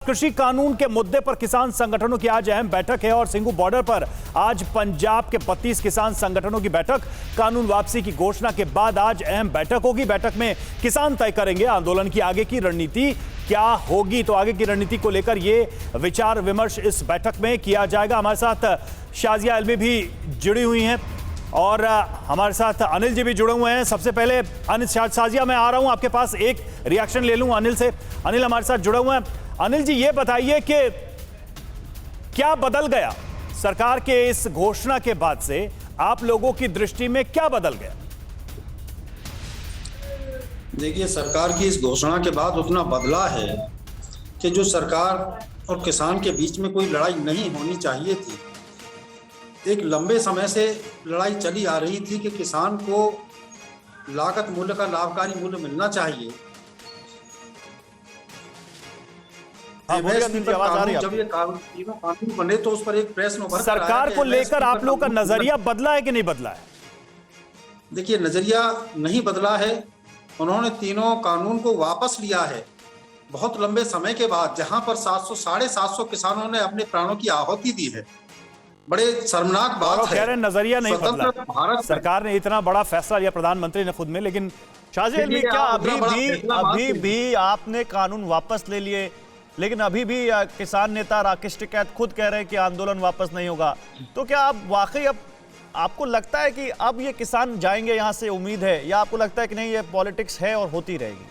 कृषि कानून के मुद्दे पर किसान संगठनों की आज अहम बैठक है और सिंघू बॉर्डर पर आज पंजाब के 32 किसान संगठनों की बैठक। कानून वापसी की घोषणा के बाद आज अहम बैठक होगी। बैठक में किसान तय करेंगे आंदोलन की आगे की रणनीति क्या होगी। तो आगे की रणनीति को लेकर यह विचार विमर्श इस बैठक में किया जाएगा। हमारे साथ शाजिया अलवी भी जुड़ी हुई हैं और हमारे साथ अनिल जी भी जुड़े हुए हैं। सबसे पहले अनिल, शाजिया मैं आ रहा हूं आपके पास, एक रिएक्शन ले लूं अनिल से। अनिल हमारे साथ जुड़े हुए हैं। अनिल जी ये बताइए कि क्या बदल गया सरकार के इस घोषणा के बाद से, आप लोगों की दृष्टि में क्या बदल गया? देखिए, सरकार की इस घोषणा के बाद उतना बदला है कि जो सरकार और किसान के बीच में कोई लड़ाई नहीं होनी चाहिए थी। एक लंबे समय से लड़ाई चली आ रही थी कि किसान को लागत मूल्य का लाभकारी मूल्य मिलना चाहिए। जब ये कानून बने तो उस पर एक प्रश्न उभर कर आया सरकार को लेकर आप लोगों का नजरिया बदला है कि नहीं बदला है? देखिए, नजरिया नहीं बदला है। उन्होंने तीनों कानून को वापस लिया है बहुत लंबे समय के बाद, जहां पर 700-750 किसानों ने अपने प्राणों की आहुति दी है। बड़े शर्मनाक बात है। कह रहे नजरिया नहीं बदला। भारत सरकार ने इतना बड़ा फैसला लिया, प्रधानमंत्री ने खुद में, लेकिन शाजिया अलवी क्या अभी भी आपने कानून वापस ले लिए, लेकिन अभी भी किसान नेता राकेश टिकैत खुद कह रहे हैं कि आंदोलन वापस नहीं होगा। तो क्या आप वाकई अब आपको लगता है कि अब ये किसान जाएंगे यहाँ से, उम्मीद है, या आपको लगता है कि नहीं ये पॉलिटिक्स है और होती रहेगी?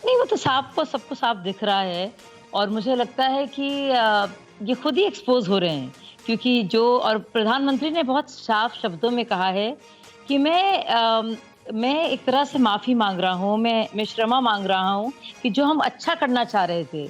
नहीं, वो तो सबको साफ दिख रहा है और मुझे लगता है कि ये खुद ही एक्सपोज हो रहे हैं, क्योंकि और प्रधानमंत्री ने बहुत साफ शब्दों में कहा है कि मैं एक तरह से माफ़ी मांग रहा हूँ, मैं क्षमा मांग रहा हूँ कि जो हम अच्छा करना चाह रहे थे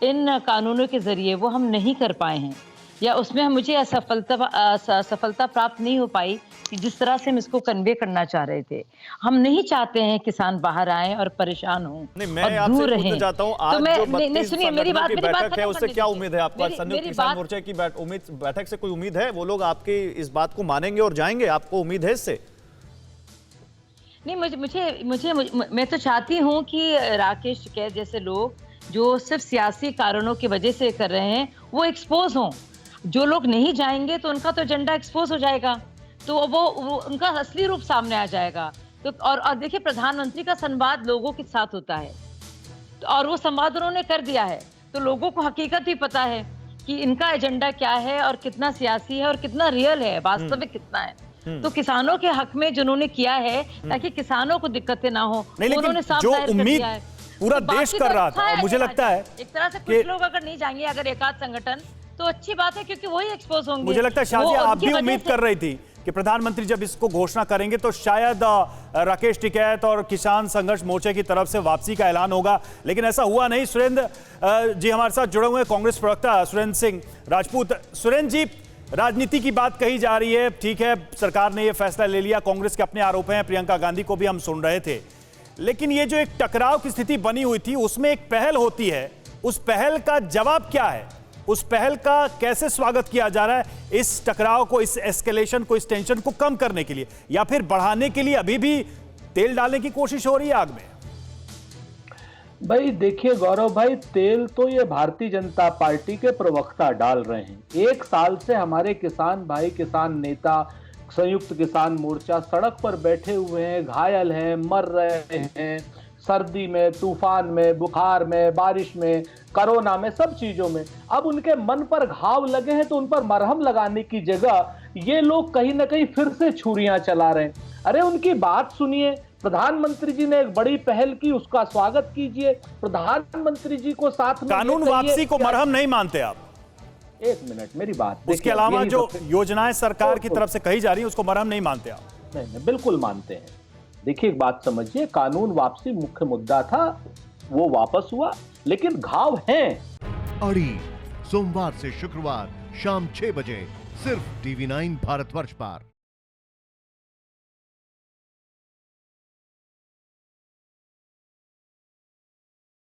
इन कानूनों के ज़रिए वो हम नहीं कर पाए हैं, या उसमें मुझे सफलता प्राप्त नहीं हो पाई कि जिस तरह से हम इसको कन्वे करना चाह रहे थे। हम नहीं चाहते हैं किसान बाहर आए और परेशान हों और दूर रहें। तो मैं सुनिए मेरी बात है, उससे क्या उम्मीद है आपको? संयुक्त किसान मोर्चा की बैठक से कोई उम्मीद है? वो लोग आपकी इस बात को मानेंगे और जाएंगे? आपको उम्मीद है इससे? नहीं, मैं तो चाहती हूँ कि राकेश टिकैत जैसे लोग जो सिर्फ सियासी कारणों की वजह से कर रहे हैं वो एक्सपोज हों। जो लोग नहीं जाएंगे तो उनका तो एजेंडा एक्सपोज हो जाएगा, तो वो उनका असली रूप सामने आ जाएगा। तो और देखिए, प्रधानमंत्री का संवाद लोगों के साथ होता है, तो और वो संवाद उन्होंने कर दिया है, तो लोगों को हकीकत भी पता है कि इनका एजेंडा क्या है और कितना सियासी है और कितना रियल है, वास्तविक कितना है। तो किसानों के हक में जिन्होंने किया है ताकि किसानों को दिक्कतें ना हो, उन्होंने साफ जाहिर कर दिया है। पूरा देश कर रहा था। मुझे लगता है एक तरह से कुछ लोग अगर नहीं जाएंगे, अगर एकाध संगठन, तो अच्छी बात है क्योंकि वही एक्सपोज होंगे। मुझे लगता है शाजिया आप भी उम्मीद कर रही थी कि प्रधानमंत्री जब इसको घोषणा करेंगे तो शायद राकेश टिकैत और किसान संघर्ष मोर्चे की तरफ से वापसी का ऐलान होगा, लेकिन ऐसा हुआ नहीं। सुरेंद्र जी हमारे साथ जुड़े हुए हैं, कांग्रेस प्रवक्ता सुरेंद्र सिंह राजपूत। सुरेंद्र जी, राजनीति की बात कही जा रही है, ठीक है, सरकार ने यह फैसला ले लिया, कांग्रेस के अपने आरोप हैं, प्रियंका गांधी को भी हम सुन रहे थे, लेकिन ये जो एक टकराव की स्थिति बनी हुई थी उसमें एक पहल होती है, उस पहल का जवाब क्या है? उस पहल का कैसे स्वागत किया जा रहा है? इस टकराव को, इस एस्केलेशन को, इस टेंशन को कम करने के लिए या फिर बढ़ाने के लिए अभी भी तेल डालने की कोशिश हो रही है आग में? भाई देखिए गौरव भाई, तेल तो ये भारतीय जनता पार्टी के प्रवक्ता डाल रहे हैं। 1 साल से हमारे किसान भाई, किसान नेता, संयुक्त किसान मोर्चा सड़क पर बैठे हुए हैं, घायल हैं, मर रहे हैं, सर्दी में, तूफान में, बुखार में, बारिश में, कोरोना में, सब चीजों में। अब उनके मन पर घाव लगे हैं तो उन पर मरहम लगाने की जगह ये लोग कहीं ना कहीं फिर से छुरियां चला रहे हैं। अरे उनकी बात सुनिए, प्रधानमंत्री जी ने एक बड़ी पहल की, उसका स्वागत कीजिए। प्रधानमंत्री जी को साथ में कानून वापसी को मरहम नहीं मानते आप? एक मिनट, मेरी बात। उसके अलावा जो योजनाएं सरकार की तरफ से कही जा रही है उसको मरहम नहीं मानते आप? नहीं, बिल्कुल मानते हैं। देखिए एक बात समझिए, कानून वापसी मुख्य मुद्दा था, वो वापस हुआ, लेकिन घाव हैं। अड़ी सोमवार से शुक्रवार शाम 6 बजे सिर्फ TV9 भारतवर्ष पर।